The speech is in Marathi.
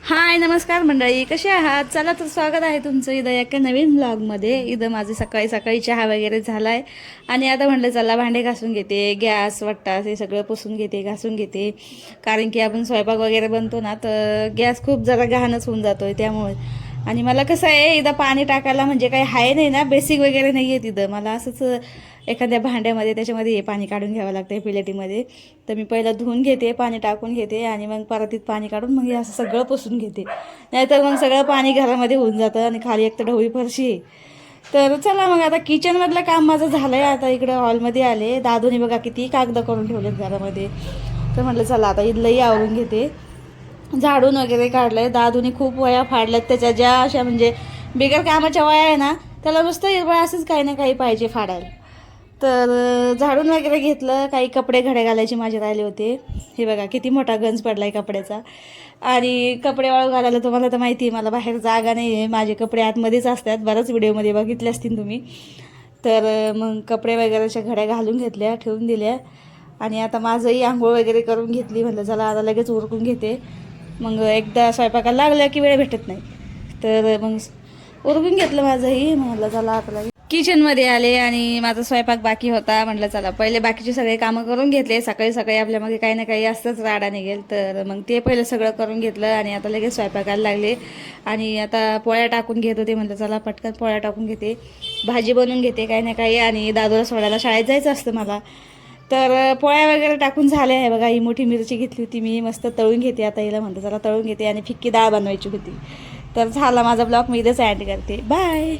हाय नमस्कार मंडळी, कसे आहात? चला तर स्वागत आहे तुमचं इथं एका नवीन व्लॉगमध्ये. इथं माझे सकाळी सकाळी चहा वगैरे झाला आहे आणि आता म्हटलं चला भांडे घासून घेते, गॅस वट्टा हे सगळं पुसून घेते, घासून घेते. कारण की आपण स्वयंपाक वगैरे बनतो ना, तर गॅस खूप जरा घाणच होऊन जातो आहे त्यामुळे. आणि मला कसं आहे, इथं पाणी टाकायला म्हणजे काही आहे नाही ना, बेसिक वगैरे नाही आहे तिथं. मला असंच एखाद्या भांड्यामध्ये त्याच्यामध्ये हे पाणी काढून घ्यावं लागतं प्लेटीमध्ये. तर मी पहिलं धुवून घेते, पाणी टाकून घेते आणि मग परातीत पाणी काढून मग हे असं सगळं पुसून घेते. नाहीतर मग सगळं पाणी घरामध्ये होऊन जातं आणि खाली एक तर ढवळी फरशी आहे. तर चला मग आता किचनमधलं काम माझं झालं आहे. आता इकडं हॉलमध्ये आले. दादूने बघा किती कागद करून ठेवलेत घरामध्ये. तर म्हटलं चला आता इथलंही आवरून घेते. झाडून वगैरे काढलं आहे. दादूने खूप वया फाडल्यात त्याच्या, ज्या अशा म्हणजे बिगर कामाच्या वया आहे ना, त्याला नुसतं हिरवळ असंच काही ना काही पाहिजे फाडायला. तर झाडून वगैरे घेतलं. काही कपडे घड्या घालायचे माझे राहिले होते. हे बघा किती मोठा गंज पडला आहे कपड्याचा. आणि कपडे वाळू घालायला तुम्हाला तर माहिती आहे मला बाहेर जागा नाही आहे. माझे कपडे आतमध्येच असतात, बऱ्याच व्हिडिओमध्ये बघितले असतील तुम्ही. तर मग कपडे वगैरेच्या घड्या घालून घेतल्या, ठेवून दिल्या. आणि आता माझंही आंघोळ वगैरे करून घेतली. म्हटलं चला आता लगेच उरकून घेते. मग एकदा स्वयंपाकाला लागलं की वेळ भेटत नाही. तर मग उरकून घेतलं माझंही. म्हटलं चला आता किचनमध्ये आले आणि माझा स्वयंपाक बाकी होता. म्हटलं चला पहिले बाकीचे सगळे कामं करून घेतले. सकाळी सकाळी आपल्यामध्ये काही ना काही असतंच, राडा निघेल. तर मग ते पहिलं सगळं करून घेतलं आणि आता लगेच स्वयंपाकाला लागले. आणि आता पोळ्या टाकून घेत होते. म्हटलं चला पटकन पोळ्या टाकून घेते, भाजी बनवून घेते काही ना काही. आणि दादूला सोडायला शाळेत जायचं असतं मला. तर पोळ्या वगैरे टाकून झाल्या आहे बघा. ही मोठी मिरची घेतली होती मी, मस्त तळून घेते. आता हिला म्हणते चला तळून घेते. आणि फिक्की डाळ बनवायची होती. तर झाला माझा ब्लॉग, मी इथेच ॲड करते. बाय.